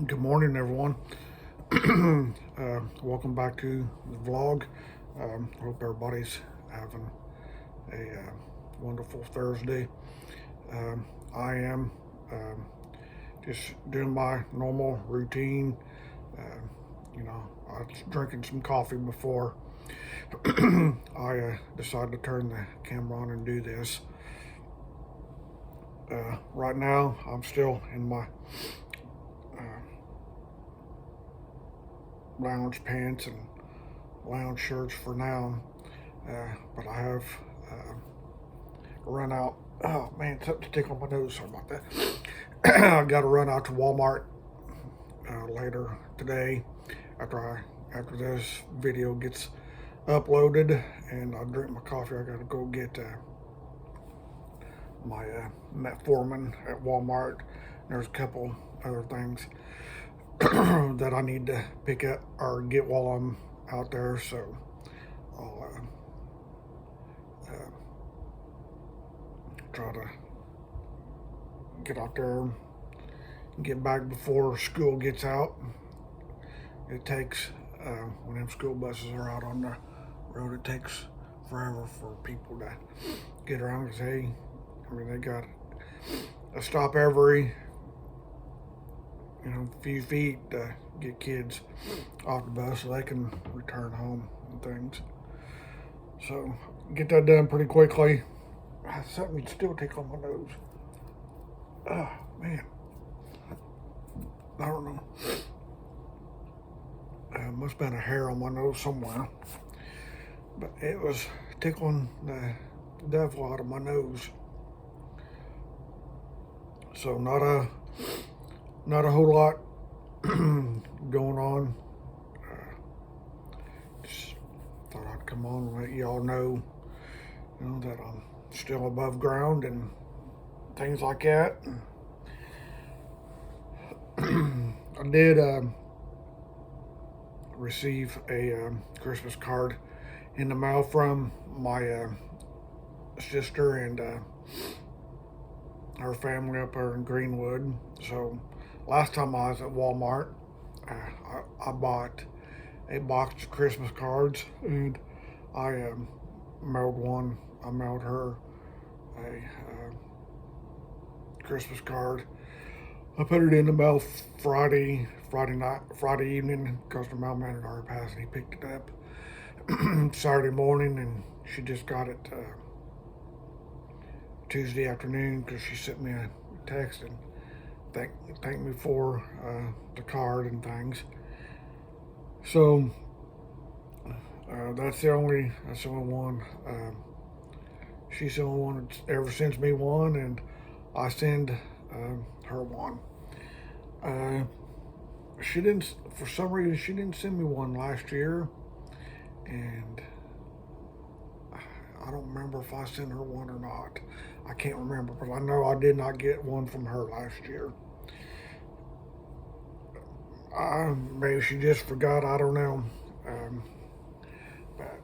Good morning, everyone. Welcome back to the vlog. Hope everybody's having a wonderful Thursday. I am just doing my normal routine. I was drinking some coffee before I decided to turn the camera on and do this. Right now, I'm still in my lounge pants and lounge shirts for now, but I have run out. Oh man, something to tickle my nose. Sorry about that. I've got to run out to Walmart later today after this video gets uploaded and I drink my coffee. I got to go get my metformin at Walmart. There's a couple other things that I need to pick up or get while I'm out there, so I'll try to get out there and get back before school gets out. It takes, when them school buses are out on the road, it takes forever for people to get around because they got a stop every few feet to get kids off the bus so they can return home and things. So get that done pretty quickly. Something still tickle my nose. Oh man, I don't know. Must have been a hair on my nose somewhere, but it was tickling the devil out of my nose. So not a whole lot going on. Just thought I'd come on and let y'all know, that I'm still above ground and things like that. I did receive a Christmas card in the mail from my sister and her family up there in Greenwood. So last time I was at Walmart, I bought a box of Christmas cards and I mailed one. I mailed her a Christmas card. I put it in the mail Friday evening because the mailman had already passed and he picked it up Saturday morning, and she just got it Tuesday afternoon because she sent me a text and thanked me for the card and things. So that's the only one. She's the only one that's ever sends me one, and I send her one. She didn't, for some reason, she didn't send me one last year, and I don't remember if I sent her one or not. I can't remember, but I know I did not get one from her last year. Maybe she just forgot. I don't know. But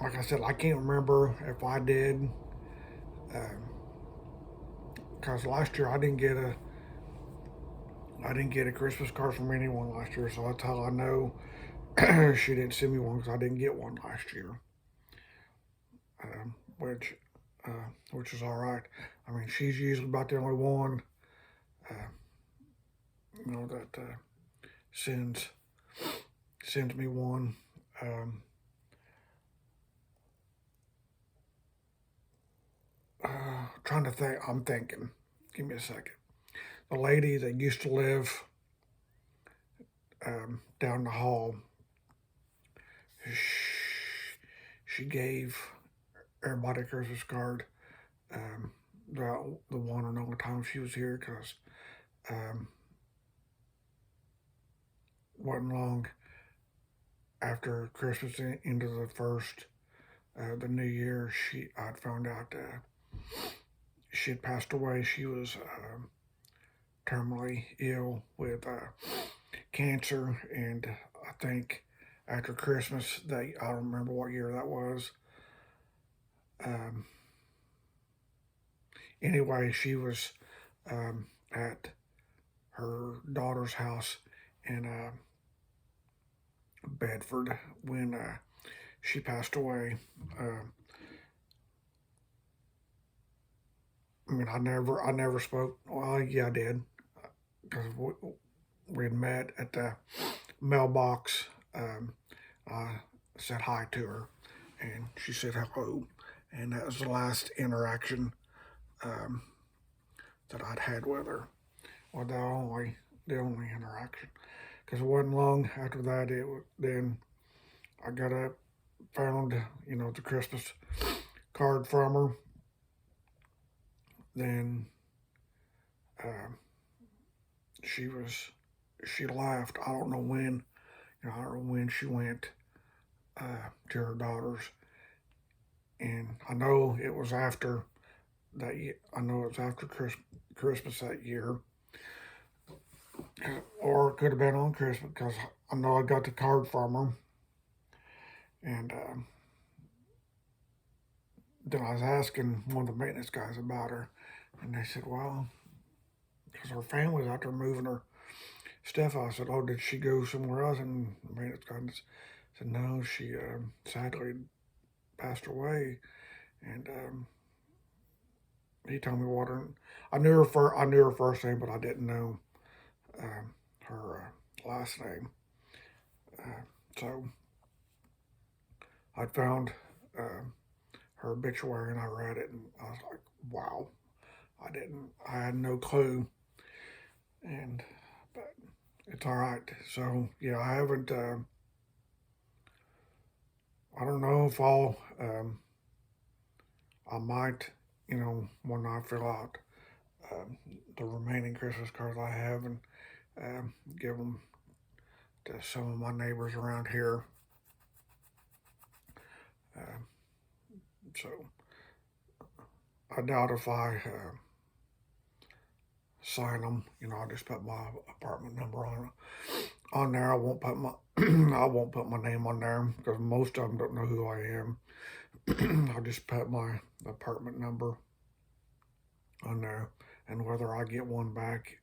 like I said, I can't remember if I did, because last year I didn't get a Christmas card from anyone last year, so that's how I know she didn't send me one because I didn't get one last year. Which is all right. I mean, she's usually about the only one, that sends me one. Trying to think. I'm thinking. Give me a second. The lady that used to live down the hall, she gave everybody a Christmas card. The one and only time she was here, because wasn't long after Christmas into the first, the New Year, I'd found out she had passed away. She was terminally ill with cancer, and I think after Christmas, I don't remember what year that was. Anyway, she was at her daughter's house in Bedford when she passed away. I mean, I never spoke. Well, yeah, I did, because we had met at the mailbox. I said hi to her, and she said hello, and that was the last interaction um, that I'd had with her. Well, the only interaction, because it wasn't long after that. Then I got up, found the Christmas card from her. Then uh, she was she left. I don't know when. I don't know when she went to her daughter's, and I know it was after that. I know it was after Christmas that year, or it could have been on Christmas, because I know I got the card from her, and then I was asking one of the maintenance guys about her, and they said, well, because her family's out there moving her stuff. I said, oh, did she go somewhere else? And the maintenance guy said, no, she sadly passed away. And he told me what her. I knew her first name, but I didn't know her last name. So I found her obituary and I read it, and I was like, wow. I had no clue, and but it's all right. So yeah, I haven't. I don't know if I might, when I fill out the remaining Christmas cards I have, and give them to some of my neighbors around here. Uh, so I doubt if I sign them. I just put my apartment number on there. I won't put my I won't put my name on there because most of them don't know who I am. I'll just put my apartment number on there, and whether I get one back,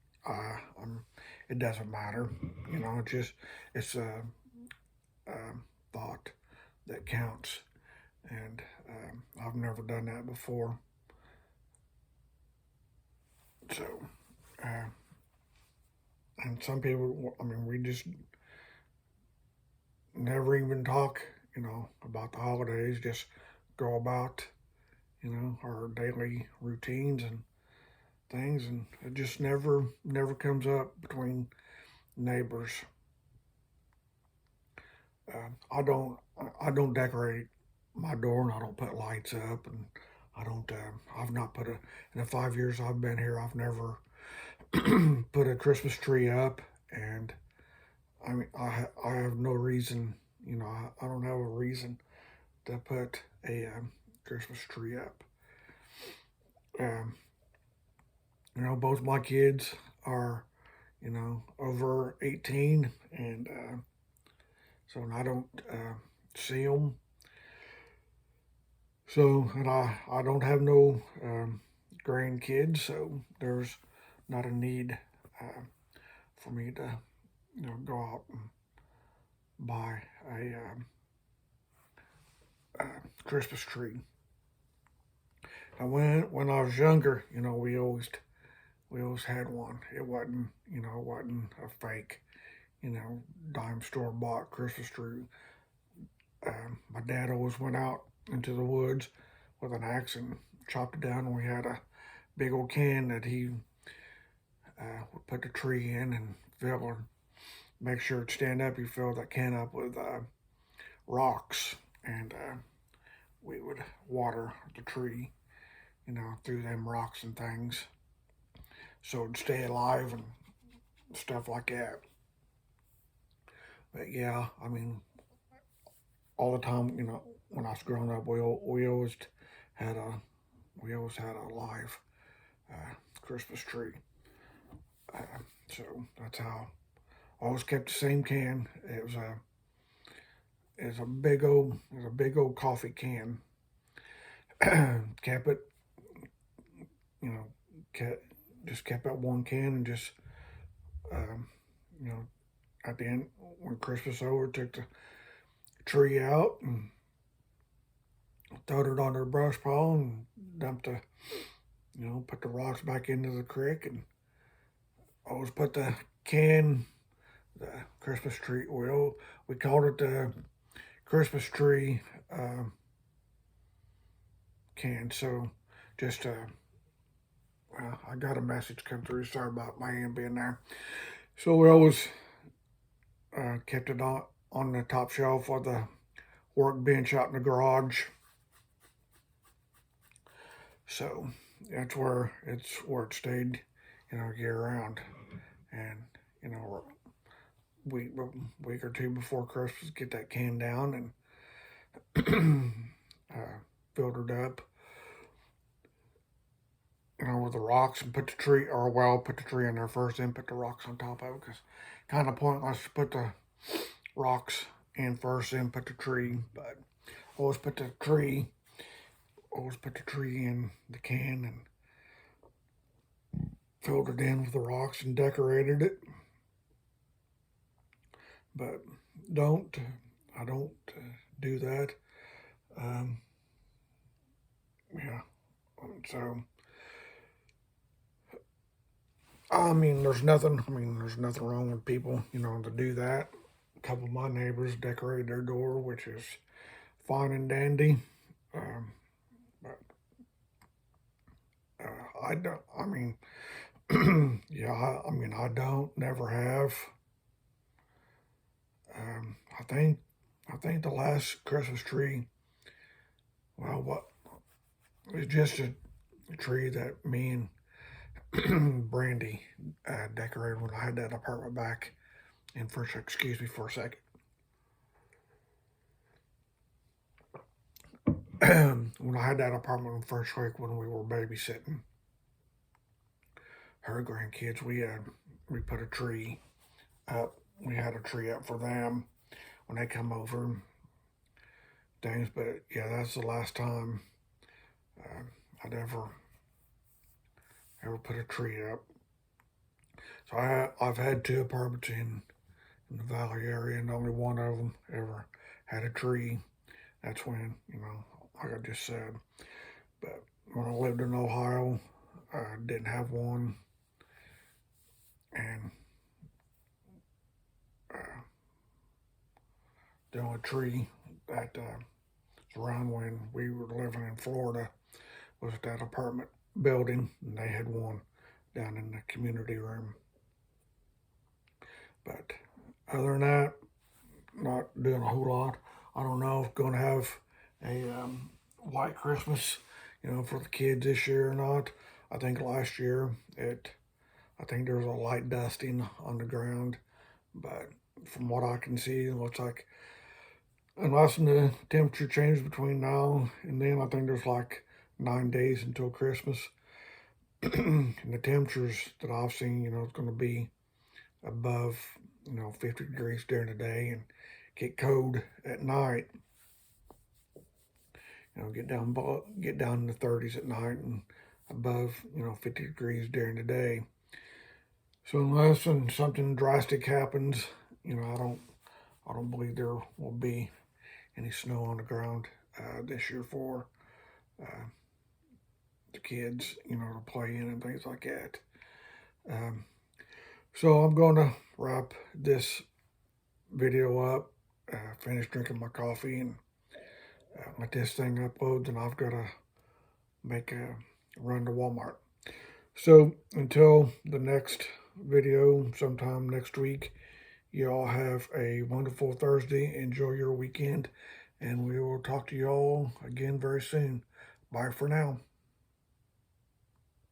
it doesn't matter. It's a thought that counts, and I've never done that before. So, uh, and some people, I mean, we just never even talk, about the holidays. Just go about, our daily routines and things, and it just never comes up between neighbors. I don't decorate my door, and I don't put lights up, and I don't. I've not put a in the 5 years I've been here. I've never put a Christmas tree up, and I mean I have no reason. I don't have a reason to put a Christmas tree up. Um, both my kids are over 18, and so I don't see them. So, and I don't have no grandkids, so there's not a need for me to go out and buy a Christmas tree. Now, when I was younger, we always had one. It wasn't a fake, dime store bought Christmas tree. My dad always went out into the woods with an axe and chopped it down, and we had a big old can that he would put the tree in and fill or make sure it stand up. He filled that can up with rocks, and we would water the tree, through them rocks and things, so it'd stay alive and stuff like that. But yeah, I mean, all the time, when I was growing up, had a we always had a live Christmas tree. Uh, so that's how I always kept the same can. It was a big old coffee can. Kept it, you know, kept just kept that one can and just Um, you know, at the end when Christmas over, took the tree out and throwed it on the brush pile and dumped the, put the rocks back into the creek, and always put the Christmas tree oil. We called it the Christmas tree uh, can. So just well, I got a message come through. Sorry about my hand being there. So we always kept it on the top shelf of the workbench out in the garage. So that's where it stayed, year round. And week or two before Christmas, get that can down and filled it up, with the rocks, and put the tree, or well, put the tree in there first, then put the rocks on top of it, because kind of pointless to put the rocks in first, then put the tree. But always put the tree, in the can and filled it in with the rocks and decorated it. But I don't do that. Um, yeah. So there's nothing wrong with people, to do that. A couple of my neighbors decorated their door, which is fine and dandy. Um, but I don't. Yeah. I don't. Never have. I think the last Christmas tree. Well, what it was just a tree that me and Brandy decorated when I had that apartment back in First. Excuse me for a second. When I had that apartment in First Week, when we were babysitting her grandkids, we put a tree up. We had a tree up for them when they come over. Things, but yeah, that's the last time I'd ever put a tree up. So I've had two apartments in the Valley area, and only one of them ever had a tree. That's when, like I just said. But when I lived in Ohio, I didn't have one, and uh, the only tree that was around when we were living in Florida was that apartment building, and they had one down in the community room. But other than that, not doing a whole lot. I don't know if going to have a white Christmas, for the kids this year or not. I think last year I think there was a light dusting on the ground, but from what I can see, it looks like unless the temperature changes between now and then, I think there's like 9 days until Christmas. And the temperatures that I've seen, it's going to be above, 50 degrees during the day and get cold at night. Get down in the 30s at night and above, 50 degrees during the day. So unless something drastic happens, I don't believe there will be any snow on the ground this year for uh, the kids, to play in and things like that. Um, so I'm going to wrap this video up, finish drinking my coffee, and let this thing upload, and I've got to make a run to Walmart. So until the next video, sometime next week, you all have a wonderful Thursday. Enjoy your weekend, and we will talk to you all again very soon. Bye for now.